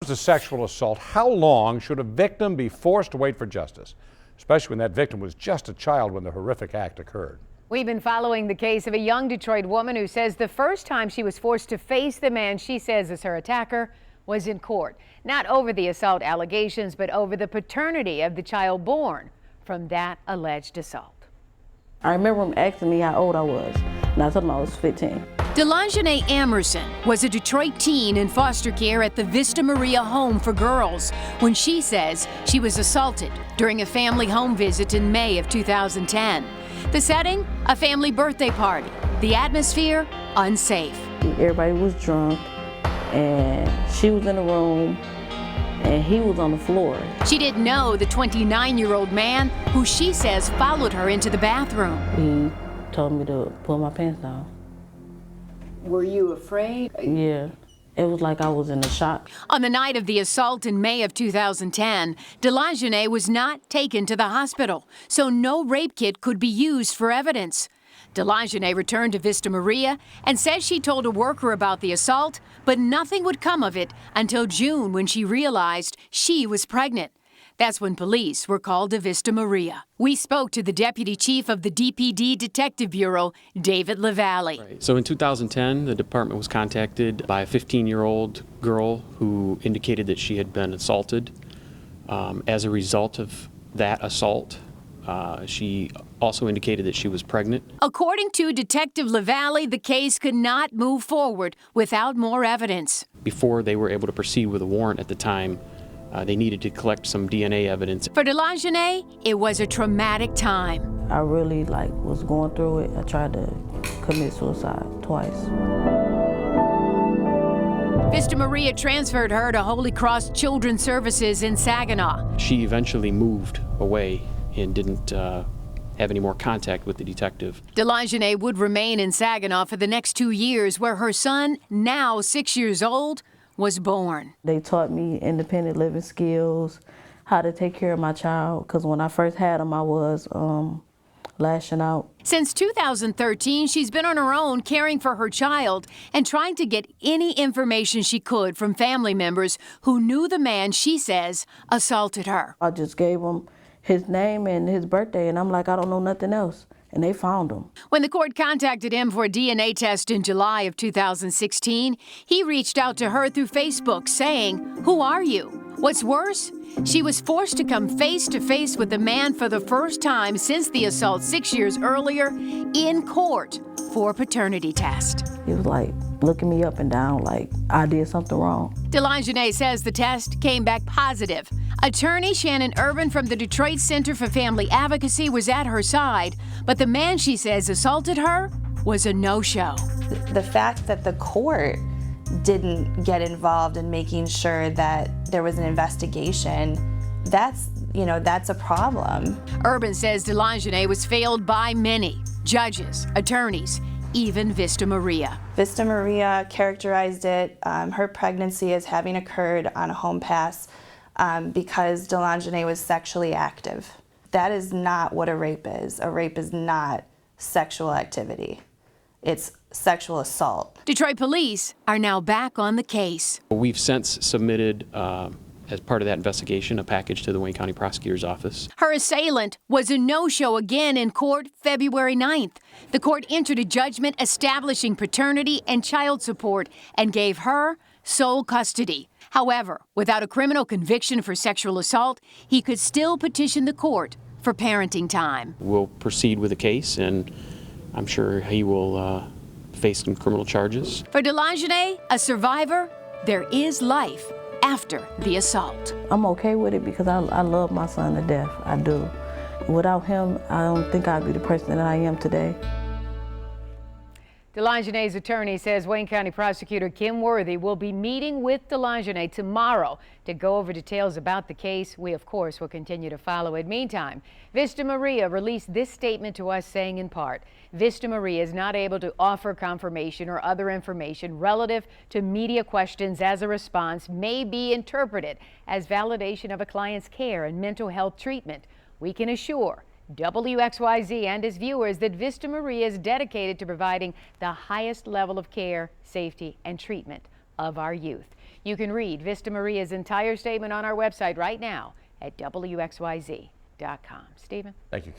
It's a sexual assault. How long should a victim be forced to wait for justice, especially when that victim was just a child when the horrific act occurred? We've been following the case of a young Detroit woman who says the first time she was forced to face the man she says is her attacker was in court. Not over the assault allegations, but over the paternity of the child born from that alleged assault. I remember him asking me how old I was, and I told him I was 15. DeLonjanae Amerson was a Detroit teen in foster care at the Vista Maria Home for Girls when she says she was assaulted during a family home visit in May of 2010. The setting, a family birthday party. The atmosphere, unsafe. Everybody was drunk, and she was in the room, and he was on the floor. She didn't know the 29-year-old man who she says followed her into the bathroom. He told me to pull my pants down. Were you afraid? Yeah. It was like I was in a shock. On the night of the assault in May of 2010, DeLonjanae was not taken to the hospital, so no rape kit could be used for evidence. DeLonjanae returned to Vista Maria and says she told a worker about the assault, but nothing would come of it until June when she realized she was pregnant. That's when police were called to Vista Maria. We spoke to the deputy chief of the DPD Detective Bureau, David LaValle. Right. So in 2010, the department was contacted by a 15-year-old girl who indicated that she had been assaulted. As a result of that assault, she also indicated that she was pregnant. According to Detective LaValle, the case could not move forward without more evidence. Before they were able to proceed with a warrant at the time, they needed to collect some DNA evidence. For DeLonjanae, it was a traumatic time. I really was going through it. I tried to commit suicide twice. Vista Maria transferred her to Holy Cross Children's Services in Saginaw. She eventually moved away and didn't have any more contact with the detective. DeLonjanae would remain in Saginaw for the next 2 years, where her son, now 6 years old, was born. They taught me independent living skills, how to take care of my child, because when I first had him, I was lashing out. Since 2013, she's been on her own caring for her child and trying to get any information she could from family members who knew the man she says assaulted her. I just gave him his name and his birthday, and I'm like, I don't know nothing else. And they found him. When the court contacted him for a DNA test in July of 2016, he reached out to her through Facebook saying, "Who are you?" What's worse, she was forced to come face to face with the man for the first time since the assault 6 years earlier in court for a paternity test. He was looking me up and down like I did something wrong. DeLonjanae says the test came back positive. Attorney Shannon Urban from the Detroit Center for Family Advocacy was at her side, but the man she says assaulted her was a no-show. The fact that the court didn't get involved in making sure that there was an investigation, that's a problem. Urban says DeLonjanae was failed by many judges, attorneys, even Vista Maria. Vista Maria characterized it, her pregnancy, as having occurred on a home pass because DeLonjanae was sexually active. That is not what a rape is. A rape is not sexual activity. It's sexual assault. Detroit police are now back on the case. We've since submitted, as part of that investigation, a package to the Wayne County Prosecutor's Office. Her assailant was a no-show again in court February 9th. The court entered a judgment establishing paternity and child support and gave her sole custody. However, without a criminal conviction for sexual assault, he could still petition the court for parenting time. We'll proceed with the case, and I'm sure he will face some criminal charges. For DeLonjanae, a survivor, there is life after the assault. I'm okay with it because I love my son to death. I do. Without him, I don't think I'd be the person that I am today. DeLonjanae's attorney says Wayne County Prosecutor Kim Worthy will be meeting with DeLonjanae tomorrow to go over details about the case. We, of course, will continue to follow it. Meantime, Vista Maria released this statement to us saying, in part, Vista Maria is not able to offer confirmation or other information relative to media questions as a response may be interpreted as validation of a client's care and mental health treatment. We can assure WXYZ and its viewers that Vista Maria is dedicated to providing the highest level of care, safety, and treatment of our youth. You can read Vista Maria's entire statement on our website right now at WXYZ.com. Stephen? Thank you.